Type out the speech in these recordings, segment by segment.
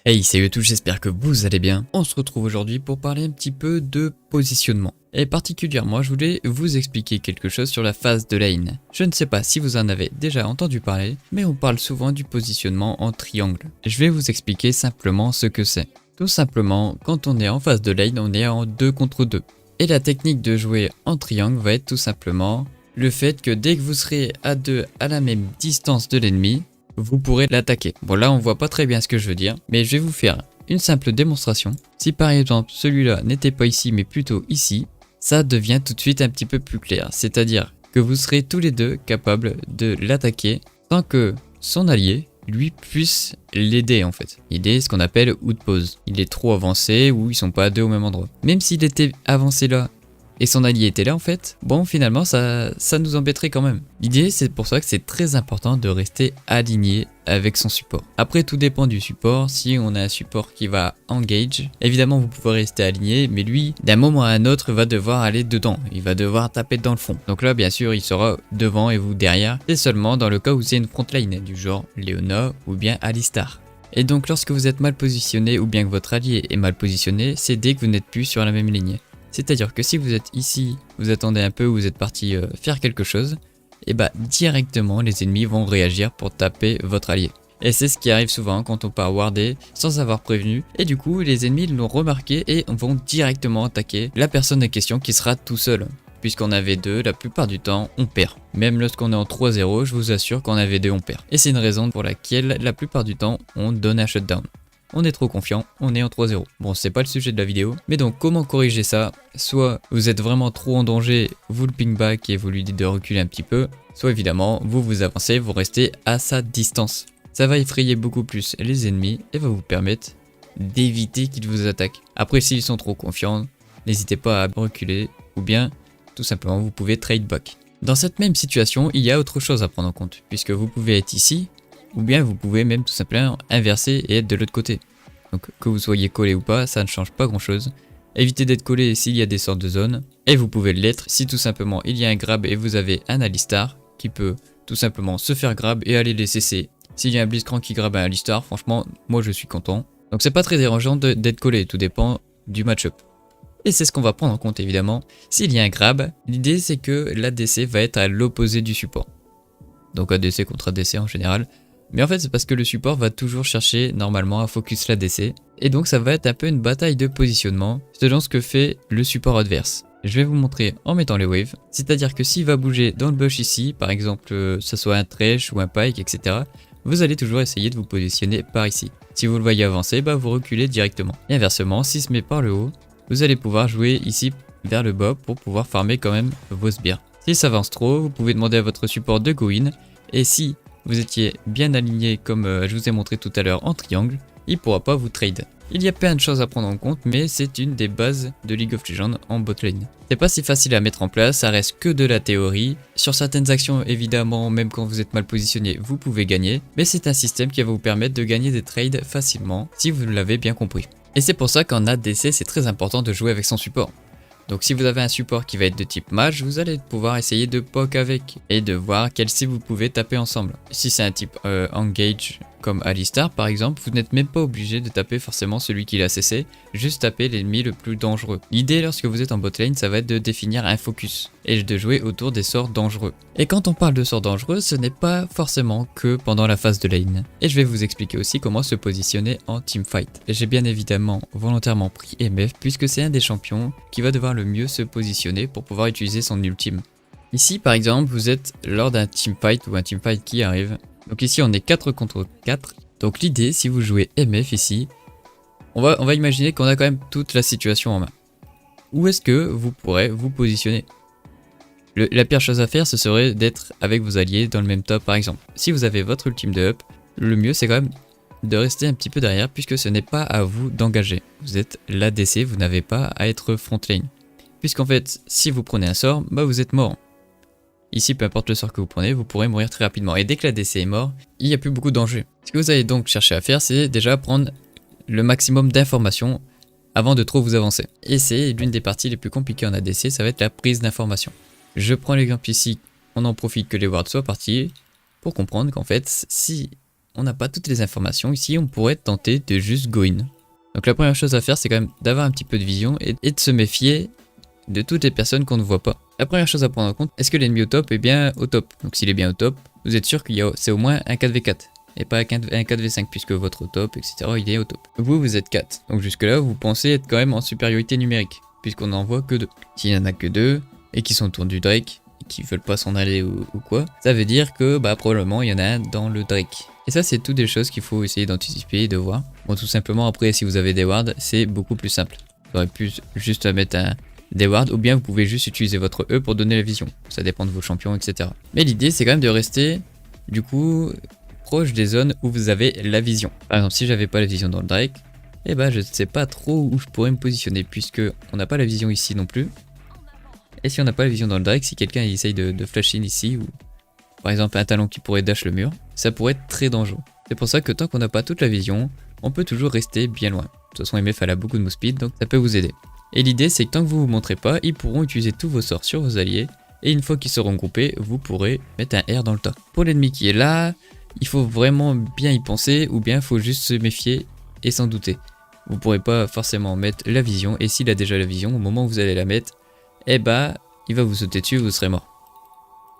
Hey, salut à tous, j'espère que vous allez bien. On se retrouve aujourd'hui pour parler un petit peu de positionnement. Et particulièrement, je voulais vous expliquer quelque chose sur la phase de lane. Je ne sais pas si vous en avez déjà entendu parler, mais on parle souvent du positionnement en triangle. Je vais vous expliquer simplement ce que c'est. Tout simplement, quand on est en phase de lane, on est en 2 contre 2. Et la technique de jouer en triangle va être tout simplement le fait que dès que vous serez à 2 à la même distance de l'ennemi, vous pourrez l'attaquer. Bon, là on voit pas très bien ce que je veux dire, mais je vais vous faire une simple démonstration. Si par exemple celui-là n'était pas ici mais plutôt ici, ça devient tout de suite un petit peu plus clair. C'est-à-dire que vous serez tous les deux capables de l'attaquer sans que son allié lui puisse l'aider en fait. Il est ce qu'on appelle outpost. Il est trop avancé ou ils sont pas deux au même endroit. Même s'il était avancé là et son allié était là en fait, bon finalement ça nous embêterait quand même. L'idée c'est pour ça que c'est très important de rester aligné avec son support. Après tout dépend du support, si on a un support qui va engage, évidemment vous pouvez rester aligné, mais lui d'un moment à un autre va devoir aller dedans, il va devoir taper dans le fond. Donc là bien sûr il sera devant et vous derrière, c'est seulement dans le cas où c'est une frontline du genre Leona ou bien Alistar. Et donc lorsque vous êtes mal positionné ou bien que votre allié est mal positionné, c'est dès que vous n'êtes plus sur la même ligne. C'est-à-dire que si vous êtes ici, vous attendez un peu, vous êtes parti faire quelque chose, et bah directement les ennemis vont réagir pour taper votre allié. Et c'est ce qui arrive souvent quand on part warder sans avoir prévenu, et du coup les ennemis l'ont remarqué et vont directement attaquer la personne en question qui sera tout seul. Puisqu'en AV2, la plupart du temps, on perd. Même lorsqu'on est en 3-0, je vous assure qu'en AV2 on perd. Et c'est une raison pour laquelle la plupart du temps, on donne un shutdown. On est trop confiant, on est en 3-0. Bon, c'est pas le sujet de la vidéo, mais donc comment corriger ça? Soit vous êtes vraiment trop en danger, vous le ping back et vous lui dites de reculer un petit peu, soit évidemment, vous avancez, vous restez à sa distance. Ça va effrayer beaucoup plus les ennemis et va vous permettre d'éviter qu'ils vous attaquent. Après, s'ils sont trop confiants, n'hésitez pas à reculer ou bien, tout simplement, vous pouvez trade back. Dans cette même situation, il y a autre chose à prendre en compte, puisque vous pouvez être ici, ou bien vous pouvez même tout simplement inverser et être de l'autre côté. Donc que vous soyez collé ou pas, ça ne change pas grand chose. Évitez d'être collé s'il y a des sortes de zones. Et vous pouvez l'être si tout simplement il y a un grab et vous avez un Alistar qui peut tout simplement se faire grab et aller les CC. S'il y a un Blitzcrank qui grab un Alistar, franchement moi je suis content. Donc c'est pas très dérangeant d'être collé, tout dépend du match-up. Et c'est ce qu'on va prendre en compte évidemment. S'il y a un grab, l'idée c'est que l'ADC va être à l'opposé du support. Donc ADC contre ADC en général. Mais en fait c'est parce que le support va toujours chercher normalement à focus l'ADC. Et donc ça va être un peu une bataille de positionnement selon ce que fait le support adverse. Je vais vous montrer en mettant les waves. C'est-à-dire que s'il va bouger dans le bush ici, par exemple ce soit un Thresh ou un Pike, etc. Vous allez toujours essayer de vous positionner par ici. Si vous le voyez avancer, bah vous reculez directement. Et inversement, s'il se met par le haut, vous allez pouvoir jouer ici vers le bas pour pouvoir farmer quand même vos sbires. S'il s'avance trop, vous pouvez demander à votre support de go in. Et si vous étiez bien aligné comme je vous ai montré tout à l'heure en triangle, il ne pourra pas vous trade. Il y a plein de choses à prendre en compte, mais c'est une des bases de League of Legends en bot lane. C'est pas si facile à mettre en place, ça reste que de la théorie. Sur certaines actions, évidemment, même quand vous êtes mal positionné, vous pouvez gagner, mais c'est un système qui va vous permettre de gagner des trades facilement, si vous l'avez bien compris. Et c'est pour ça qu'en ADC, c'est très important de jouer avec son support. Donc si vous avez un support qui va être de type mage, vous allez pouvoir essayer de poke avec et de voir quelle cible vous pouvez taper ensemble. Si c'est un type engage comme Alistar par exemple, vous n'êtes même pas obligé de taper forcément celui qui l'a CC, juste taper l'ennemi le plus dangereux. L'idée lorsque vous êtes en bot lane, ça va être de définir un focus et de jouer autour des sorts dangereux. Et quand on parle de sorts dangereux, ce n'est pas forcément que pendant la phase de lane. Et je vais vous expliquer aussi comment se positionner en teamfight. J'ai bien évidemment volontairement pris MF puisque c'est un des champions qui va devoir le mieux se positionner pour pouvoir utiliser son ultime. Ici par exemple, vous êtes lors d'un teamfight ou un teamfight qui arrive. Donc ici on est 4 contre 4. Donc l'idée, si vous jouez MF ici, on va imaginer qu'on a quand même toute la situation en main. Où est-ce que vous pourrez vous positionner? La pire chose à faire, ce serait d'être avec vos alliés dans le même top par exemple. Si vous avez votre ultime de up, le mieux c'est quand même de rester un petit peu derrière puisque ce n'est pas à vous d'engager. Vous êtes l'ADC, vous n'avez pas à être front lane. Puisqu'en fait, si vous prenez un sort, bah vous êtes mort. Ici, peu importe le sort que vous prenez, vous pourrez mourir très rapidement. Et dès que l'ADC est mort, il n'y a plus beaucoup d'enjeux. Ce que vous allez donc chercher à faire, c'est déjà prendre le maximum d'informations avant de trop vous avancer. Et c'est l'une des parties les plus compliquées en ADC, ça va être la prise d'informations. Je prends l'exemple ici, on en profite que les wards soient partis pour comprendre qu'en fait, si on n'a pas toutes les informations, ici on pourrait tenter de juste go in. Donc la première chose à faire, c'est quand même d'avoir un petit peu de vision et de se méfier de toutes les personnes qu'on ne voit pas. La première chose à prendre en compte, est-ce que l'ennemi au top est bien au top? Donc s'il est bien au top, vous êtes sûr qu'il c'est au moins un 4v4 et pas un 4v5 puisque votre top, etc. il est au top. Vous êtes 4. Donc jusque là, vous pensez être quand même en supériorité numérique puisqu'on n'en voit que 2. S'il n'y en a que 2 et qui sont autour du Drake, qui veulent pas s'en aller ou quoi, ça veut dire que probablement il y en a un dans le Drake. Et ça c'est toutes des choses qu'il faut essayer d'anticiper et de voir. Bon, tout simplement après si vous avez des wards, c'est beaucoup plus simple. Vous aurez pu juste mettre des wards ou bien vous pouvez juste utiliser votre E pour donner la vision. Ça dépend de vos champions, etc. Mais l'idée c'est quand même de rester du coup proche des zones où vous avez la vision. Par exemple si j'avais pas la vision dans le Drake, je ne sais pas trop où je pourrais me positionner puisque on n'a pas la vision ici non plus. Et si on n'a pas la vision dans le Drake, si quelqu'un essaye de flash in ici, ou par exemple un talon qui pourrait dash le mur, ça pourrait être très dangereux. C'est pour ça que tant qu'on n'a pas toute la vision, on peut toujours rester bien loin. De toute façon MF elle a beaucoup de move speed, donc ça peut vous aider. Et l'idée c'est que tant que vous vous montrez pas, ils pourront utiliser tous vos sorts sur vos alliés, et une fois qu'ils seront groupés, vous pourrez mettre un R dans le tas. Pour l'ennemi qui est là, il faut vraiment bien y penser, ou bien il faut juste se méfier et s'en douter. Vous ne pourrez pas forcément mettre la vision, et s'il a déjà la vision, au moment où vous allez la mettre, il va vous sauter dessus et vous serez mort.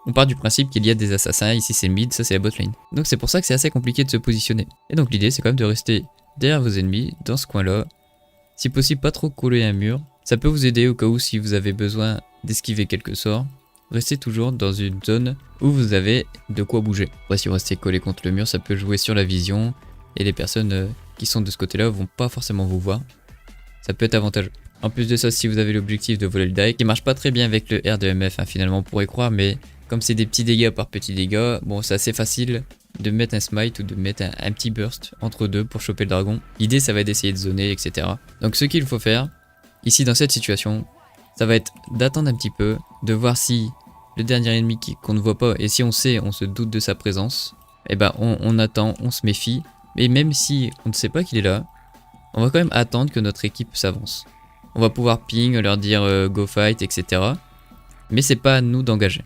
On part du principe qu'il y a des assassins, ici c'est mid, ça c'est la bot lane. Donc c'est pour ça que c'est assez compliqué de se positionner. Et donc l'idée c'est quand même de rester derrière vos ennemis, dans ce coin-là. Si possible pas trop coller un mur. Ça peut vous aider au cas où si vous avez besoin d'esquiver quelques sorts. Restez toujours dans une zone où vous avez de quoi bouger. Après si vous restez collé contre le mur, ça peut jouer sur la vision. Et les personnes qui sont de ce côté-là vont pas forcément vous voir. Ça peut être avantageux. En plus de ça, si vous avez l'objectif de voler le Drake, qui marche pas très bien avec le R de MF, finalement on pourrait croire, mais comme c'est des petits dégâts par petits dégâts, bon c'est assez facile de mettre un smite ou de mettre un petit burst entre deux pour choper le dragon. L'idée ça va être d'essayer de zoner, etc. Donc ce qu'il faut faire, ici dans cette situation, ça va être d'attendre un petit peu, de voir si le dernier ennemi qu'on ne voit pas, et si on sait, on se doute de sa présence, on attend, on se méfie, mais même si on ne sait pas qu'il est là, on va quand même attendre que notre équipe s'avance. On va pouvoir ping, leur dire go fight, etc. Mais c'est pas à nous d'engager.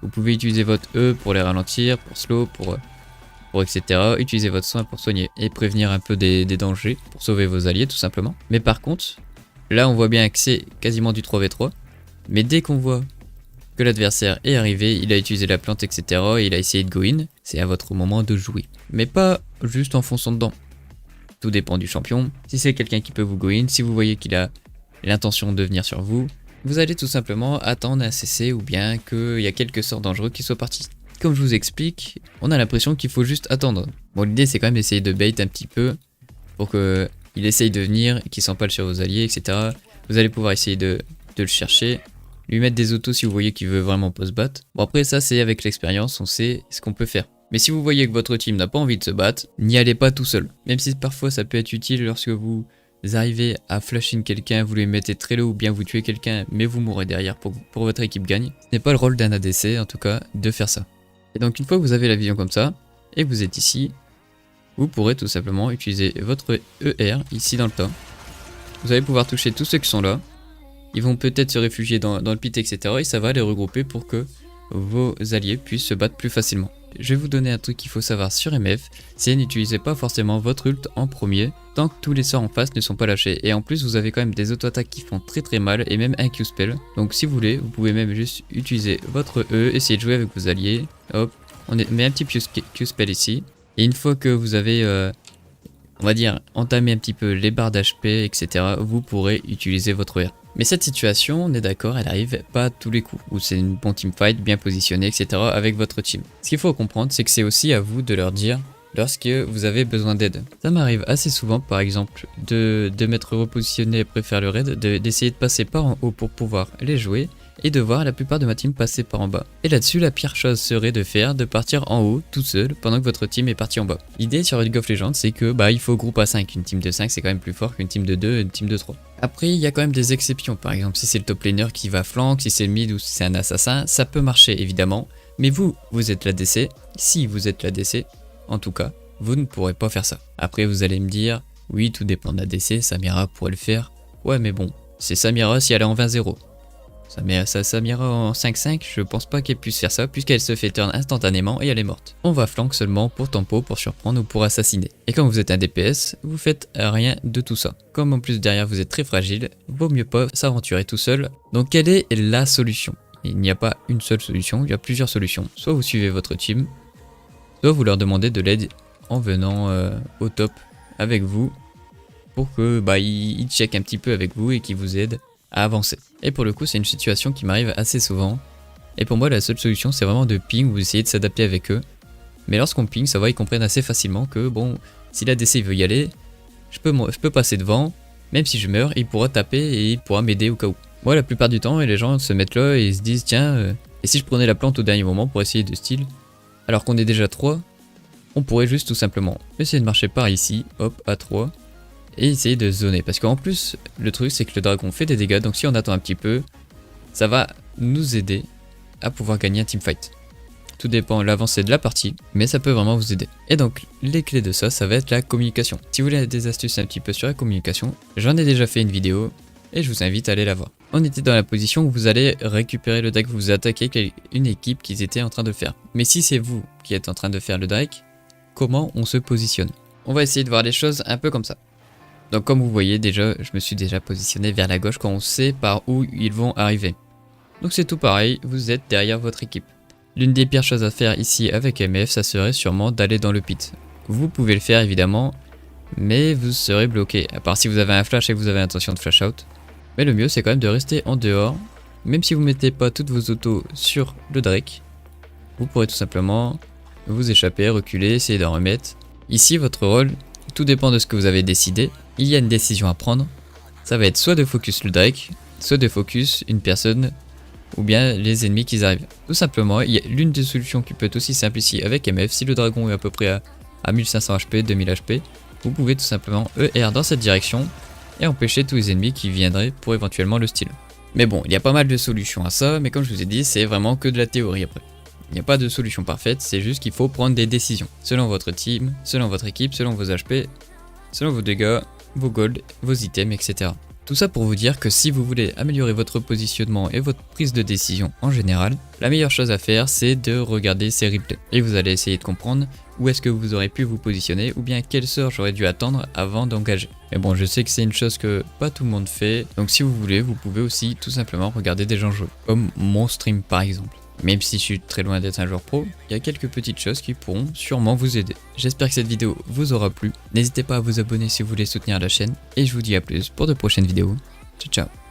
Vous pouvez utiliser votre E pour les ralentir, pour slow, pour etc. Utilisez votre soin pour soigner et prévenir un peu des dangers, pour sauver vos alliés tout simplement. Mais par contre, là on voit bien que c'est quasiment du 3v3. Mais dès qu'on voit que l'adversaire est arrivé, il a utilisé la plante, etc. Et il a essayé de go in, c'est à votre moment de jouer. Mais pas juste en fonçant dedans. Tout dépend du champion. Si c'est quelqu'un qui peut vous go in, si vous voyez qu'il a l'intention de venir sur vous, vous allez tout simplement attendre un CC ou bien qu'il y a quelques sorts dangereux qui soient partis. Comme je vous explique, on a l'impression qu'il faut juste attendre. Bon, l'idée c'est quand même d'essayer de bait un petit peu pour qu'il essaye de venir, qu'il s'empale sur vos alliés, etc. Vous allez pouvoir essayer de le chercher, lui mettre des autos si vous voyez qu'il veut vraiment pas se battre. Bon après ça c'est avec l'expérience, on sait ce qu'on peut faire. Mais si vous voyez que votre team n'a pas envie de se battre, n'y allez pas tout seul. Même si parfois ça peut être utile lorsque vous arrivez à flash in quelqu'un, vous les mettez très low ou bien vous tuez quelqu'un mais vous mourrez derrière pour votre équipe gagne. Ce n'est pas le rôle d'un ADC en tout cas de faire ça. Et donc une fois que vous avez la vision comme ça et que vous êtes ici, vous pourrez tout simplement utiliser votre ER ici dans le tas. Vous allez pouvoir toucher tous ceux qui sont là. Ils vont peut-être se réfugier dans le pit, etc. Et ça va les regrouper pour que vos alliés puissent se battre plus facilement. Je vais vous donner un truc qu'il faut savoir sur MF, c'est n'utilisez pas forcément votre ult en premier tant que tous les sorts en face ne sont pas lâchés. Et en plus vous avez quand même des auto-attaques qui font très mal et même un Q-spell. Donc si vous voulez, vous pouvez même juste utiliser votre E, essayer de jouer avec vos alliés. Hop, on met un petit Q-spell ici. Et une fois que vous avez, on va dire, entamé un petit peu les barres d'HP, etc. vous pourrez utiliser votre R. Mais cette situation, on est d'accord, elle arrive pas à tous les coups, où c'est une bonne teamfight, bien positionnée, etc. avec votre team. Ce qu'il faut comprendre, c'est que c'est aussi à vous de leur dire lorsque vous avez besoin d'aide. Ça m'arrive assez souvent, par exemple, de m'être repositionné après faire le raid, d'essayer de passer par en haut pour pouvoir les jouer, et de voir la plupart de ma team passer par en bas. Et là-dessus, la pire chose serait de partir en haut, tout seul, pendant que votre team est parti en bas. L'idée sur League of Legends, c'est que il faut groupe à 5. Une team de 5, c'est quand même plus fort qu'une team de 2 et une team de 3. Après, il y a quand même des exceptions. Par exemple, si c'est le top laner qui va flank, si c'est le mid ou si c'est un assassin, ça peut marcher évidemment. Mais vous êtes l'ADC. Si vous êtes l'ADC, en tout cas, vous ne pourrez pas faire ça. Après, vous allez me dire, oui, tout dépend de l'ADC, Samira pourrait le faire. Ouais, mais bon, c'est Samira si elle est en 20-0. Samira en 5-5, je pense pas qu'elle puisse faire ça puisqu'elle se fait turn instantanément et elle est morte. On va flank seulement pour tempo, pour surprendre ou pour assassiner. Et quand vous êtes un DPS, vous faites rien de tout ça. Comme en plus derrière vous êtes très fragile, vaut mieux pas s'aventurer tout seul. Donc quelle est la solution? Il n'y a pas une seule solution, il y a plusieurs solutions. Soit vous suivez votre team, soit vous leur demandez de l'aide en venant au top avec vous pour que ils checkent un petit peu avec vous et qu'ils vous aident à avancer. Et pour le coup c'est une situation qui m'arrive assez souvent. Et pour moi la seule solution c'est vraiment de ping, vous essayez de s'adapter avec eux. Mais lorsqu'on ping ça va, ils comprennent assez facilement que bon, si l'ADC il veut y aller, je peux passer devant, même si je meurs, il pourra taper et il pourra m'aider au cas où. Moi la plupart du temps les gens se mettent là et ils se disent tiens, et si je prenais la plante au dernier moment pour essayer de steal, alors qu'on est déjà 3, on pourrait juste tout simplement essayer de marcher par ici, hop, à 3, et essayer de zoner. Parce qu'en plus, le truc c'est que le dragon fait des dégâts, donc si on attend un petit peu, ça va nous aider à pouvoir gagner un teamfight. Tout dépend de l'avancée de la partie, mais ça peut vraiment vous aider. Et donc, les clés de ça, ça va être la communication. Si vous voulez des astuces un petit peu sur la communication, j'en ai déjà fait une vidéo, et je vous invite à aller la voir. On était dans la position où vous allez récupérer le Drake, vous attaquez une équipe qu'ils étaient en train de faire. Mais si c'est vous qui êtes en train de faire le Drake, comment on se positionne? On va essayer de voir les choses un peu comme ça. Donc comme vous voyez déjà, je me suis déjà positionné vers la gauche quand on sait par où ils vont arriver. Donc c'est tout pareil, vous êtes derrière votre équipe. L'une des pires choses à faire ici avec MF, ça serait sûrement d'aller dans le pit. Vous pouvez le faire évidemment, mais vous serez bloqué, à part si vous avez un flash et que vous avez l'intention de flash out. Mais le mieux c'est quand même de rester en dehors, même si vous mettez pas toutes vos autos sur le Drake, vous pourrez tout simplement vous échapper, reculer, essayer d'en remettre. Ici votre rôle, tout dépend de ce que vous avez décidé. Il y a une décision à prendre, ça va être soit de focus le Drake, soit de focus une personne ou bien les ennemis qui arrivent. Tout simplement, il y a l'une des solutions qui peut être aussi simple ici avec MF, si le dragon est à peu près à 1500 HP, 2000 HP, vous pouvez tout simplement ER dans cette direction et empêcher tous les ennemis qui viendraient pour éventuellement le steal. Mais bon, il y a pas mal de solutions à ça, mais comme je vous ai dit, c'est vraiment que de la théorie après. Il n'y a pas de solution parfaite, c'est juste qu'il faut prendre des décisions. Selon votre team, selon votre équipe, selon vos HP, selon vos dégâts, vos golds, vos items, etc. Tout ça pour vous dire que si vous voulez améliorer votre positionnement et votre prise de décision en général, la meilleure chose à faire c'est de regarder ces replays. Et vous allez essayer de comprendre où est-ce que vous aurez pu vous positionner ou bien quelle sort j'aurais dû attendre avant d'engager. Mais bon, je sais que c'est une chose que pas tout le monde fait, donc si vous voulez, vous pouvez aussi tout simplement regarder des gens jouer, comme mon stream par exemple. Même si je suis très loin d'être un joueur pro, il y a quelques petites choses qui pourront sûrement vous aider. J'espère que cette vidéo vous aura plu. N'hésitez pas à vous abonner si vous voulez soutenir la chaîne. Et je vous dis à plus pour de prochaines vidéos. Ciao ciao.